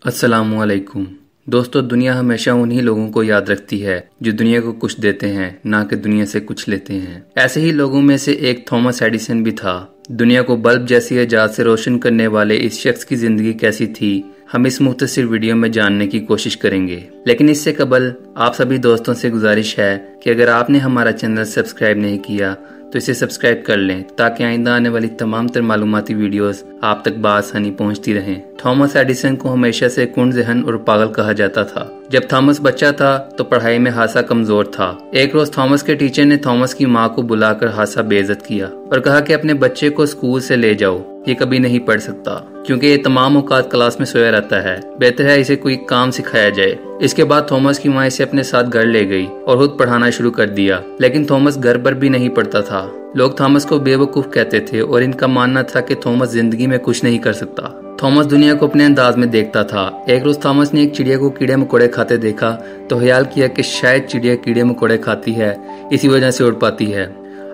अस्सलामुअलैकुम दोस्तों, दुनिया हमेशा उन्हीं लोगों को याद रखती है जो दुनिया को कुछ देते हैं, ना कि दुनिया से कुछ लेते हैं। ऐसे ही लोगों में से एक थॉमस एडिसन भी था। दुनिया को बल्ब जैसी इजाद से रोशन करने वाले इस शख्स की जिंदगी कैसी थी, हम इस मुख्तसर वीडियो में जानने की कोशिश करेंगे। लेकिन इससे कबल आप सभी दोस्तों से गुजारिश है कि अगर आपने हमारा चैनल सब्सक्राइब नहीं किया तो इसे सब्सक्राइब कर लें, ताकि आइंदा आने वाली तमाम तर मालूमाती वीडियोस आप तक बआसानी पहुंचती रहें। थॉमस एडिसन को हमेशा से कुंड ज़हन और पागल कहा जाता था। जब थॉमस बच्चा था तो पढ़ाई में हासा कमजोर था। एक रोज थॉमस के टीचर ने थॉमस की माँ को बुलाकर हासा बेइज्जत किया और कहा कि अपने बच्चे को स्कूल से ले जाओ, ये कभी नहीं पढ़ सकता क्योंकि ये तमाम औकात क्लास में सोया रहता है। बेहतर है इसे कोई काम सिखाया जाए। इसके बाद थॉमस की माँ इसे अपने साथ घर ले गई और खुद पढ़ाना शुरू कर दिया। लेकिन थॉमस घर पर भी नहीं पढ़ता था। लोग थॉमस को बेवकूफ कहते थे और इनका मानना था कि थॉमस जिंदगी में कुछ नहीं कर सकता। थॉमस दुनिया को अपने अंदाज में देखता था। एक रोज थॉमस ने एक चिड़िया को कीड़े मकोड़े खाते देखा तो ख्याल किया कि शायद चिड़िया कीड़े मकोड़े खाती है, इसी वजह से उड़ पाती है।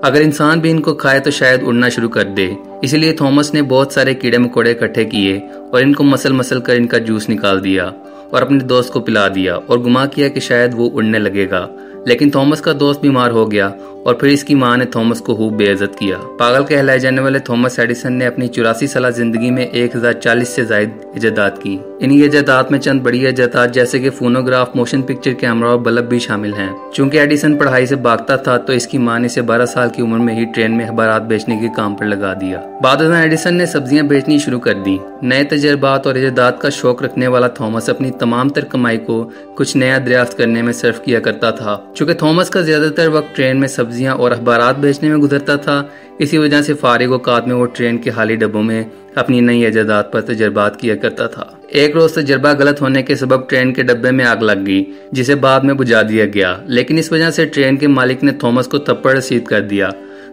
अगर इंसान भी इनको खाए तो शायद उड़ना शुरू कर दे। इसलिए थॉमस ने बहुत सारे कीड़े मकोड़े इकट्ठे किए और इनको मसल मसल कर इनका जूस निकाल दिया और अपने दोस्त को पिला दिया और गुमा किया कि शायद वो उड़ने लगेगा। लेकिन थॉमस का दोस्त बीमार हो गया और फिर इसकी मां ने थॉमस को खूब बेइज्जत किया। पागल कहलाए जाने वाले थॉमस एडिसन ने अपनी 84 साल जिंदगी में 1040 से ज्यादा इजादात की। इन इजादात में चंद बड़ी इजादात जैसे कि फोनोग्राफ, मोशन पिक्चर कैमरा और बल्ब भी शामिल हैं। चूंकि एडिसन पढ़ाई से भागता था तो इसकी मां ने इसे 12 साल की उम्र में ही ट्रेन में अखबारात बेचने के काम पर लगा दिया। बाद में एडिसन ने सब्जियां बेचनी शुरू कर दी। नए तजर्बात और इजादात का शौक रखने वाला थॉमस अपनी तमाम तर कमाई को कुछ नया दरियाफ्त करने में सर्फ किया करता था। चूंकि थॉमस का ज्यादातर वक्त ट्रेन में सब्जियां और अखबारात बेचने में गुजरता था, इसी वजह से फारिग औकात में वो ट्रेन के खाली डब्बों में अपनी नई इजादात पर तजर्बात किया करता था। एक रोज तजर्बा गलत होने के सबब ट्रेन के डब्बे में आग लग गई, जिसे बाद में बुझा दिया गया। लेकिन इस वजह से ट्रेन के मालिक ने थॉमस को थप्पड़ रसीद कर दिया।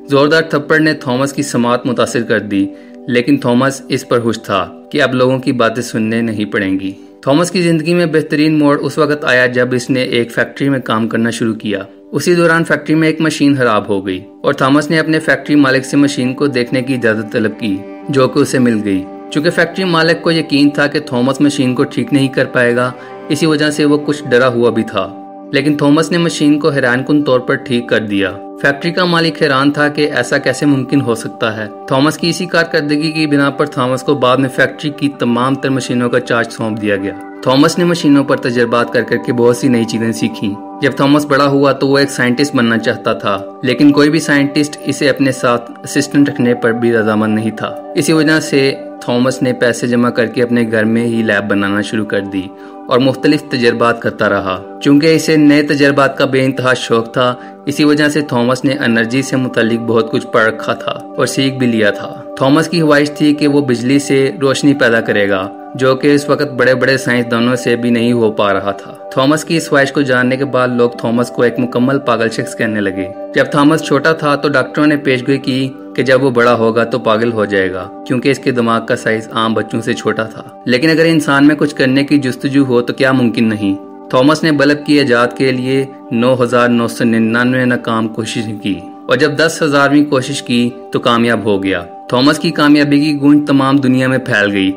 जोरदार थप्पड़ ने थॉमस की समात मुतासिर कर दी, लेकिन थॉमस इस पर खुश था कि अब लोगों की बातें सुनने नहीं पड़ेंगी। थॉमस की जिंदगी में बेहतरीन मोड़ उस वक्त आया जब इसने एक फैक्ट्री में काम करना शुरू किया। उसी दौरान फैक्ट्री में एक मशीन खराब हो गई और थॉमस ने अपने फैक्ट्री मालिक से मशीन को देखने की इजाजत तलब की, जो कि उसे मिल गई। चूंकि फैक्ट्री मालिक को यकीन था कि थॉमस मशीन को ठीक नहीं कर पाएगा, इसी वजह से वो कुछ डरा हुआ भी था। लेकिन थॉमस ने मशीन को हैरानकुन तौर पर ठीक कर दिया। फैक्ट्री का मालिक हैरान था कि ऐसा कैसे मुमकिन हो सकता है। थॉमस की इसी कारकर्दगी की बिना पर थॉमस को बाद में फैक्ट्री की तमाम तर मशीनों का चार्ज सौंप दिया गया। थॉमस ने मशीनों पर तजर्बात कर करके बहुत सी नई चीजें सीखी। जब थॉमस बड़ा हुआ तो वो एक साइंटिस्ट बनना चाहता था, लेकिन कोई भी साइंटिस्ट इसे अपने साथ असिस्टेंट रखने पर भी रजामंद नहीं था। इसी वजह से थॉमस ने पैसे जमा करके अपने घर में ही लैब बनाना शुरू कर दी और मुख्तलिफ तजर्बात करता रहा। चूंकि इसे नए तजर्बात का बेइंतहा शौक था, इसी वजह से थॉमस ने एनर्जी से मुतालिक बहुत कुछ पढ़ रखा था और सीख भी लिया था। थॉमस की ख्वाहिश थी कि वो बिजली से रोशनी पैदा करेगा, जो कि इस वक्त बड़े बड़े साइंसदानों से भी नहीं हो पा रहा था। थॉमस की इस ख्वाहिश को जानने के बाद लोग थॉमस को एक मुकम्मल पागल शख्स कहने लगे। जब थॉमस छोटा था तो डॉक्टरों ने पेशगोई की कि जब वो बड़ा होगा तो पागल हो जाएगा, क्योंकि इसके दिमाग का साइज आम बच्चों से छोटा था। लेकिन अगर इंसान में कुछ करने की जुस्तजू हो तो क्या मुमकिन नहीं। थॉमस ने बल्ब की इजाद के लिए 9,999 नाकाम कोशिश की और जब 10,000वीं कोशिश की तो कामयाब हो गया। थॉमस की कामयाबी की गूंज तमाम दुनिया में फैल गई।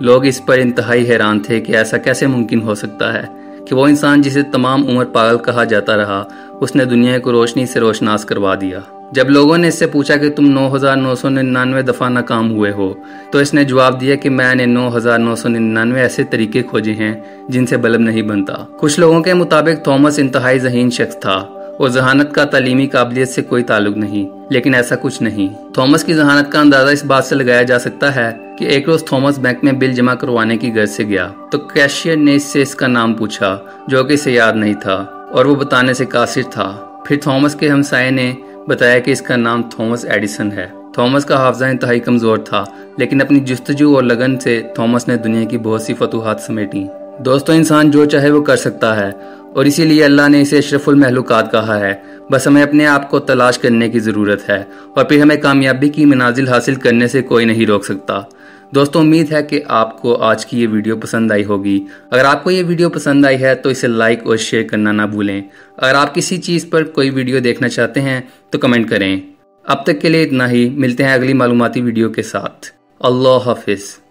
लोग इस पर इंतहाई हैरान थे कि ऐसा कैसे मुमकिन हो सकता है कि वो इंसान जिसे तमाम उम्र पागल कहा जाता रहा, उसने दुनिया को रोशनी से रोशनास करवा दिया। जब लोगों ने इससे पूछा कि तुम 9,999 दफा नाकाम हुए हो, तो इसने जवाब दिया कि मैंने 9,999 ऐसे तरीके खोजे हैं जिनसे बल्ब नहीं बनता। कुछ लोगों के मुताबिक थॉमस इंतहाई ज़हीन शख्स था और जहानत का तालीमी काबिलियत से कोई ताल्लुक नहीं, लेकिन ऐसा कुछ नहीं। थॉमस की जहानत का अंदाजा इस बात से लगाया जा सकता है कि एक रोज थॉमस बैंक में बिल जमा करवाने की गर्ज से गया तो कैशियर ने इससे इसका नाम पूछा, जो कि इसे याद नहीं था और वो बताने से कासिर था। फिर थॉमस के हमसाये ने बताया कि इसका नाम थॉमस एडिसन है। थॉमस का हाफजा इंतहाई कमजोर था, लेकिन अपनी जुस्तजू और लगन से थॉमस ने दुनिया की बहुत सी फतूहात समेटी। दोस्तों, इंसान जो चाहे वो कर सकता है और इसीलिए अल्लाह ने इसे अशरफुल महलूकात कहा है। बस हमें अपने आप को तलाश करने की जरूरत है और फिर हमें कामयाबी की मनाजिल हासिल करने से कोई नहीं रोक सकता। दोस्तों, उम्मीद है कि आपको आज की ये वीडियो पसंद आई होगी। अगर आपको ये वीडियो पसंद आई है तो इसे लाइक और शेयर करना ना भूलें। अगर आप किसी चीज़ पर कोई वीडियो देखना चाहते हैं तो कमेंट करें। अब तक के लिए इतना ही। मिलते हैं अगली मालूमाती वीडियो के साथ। अल्लाह हाफिज़।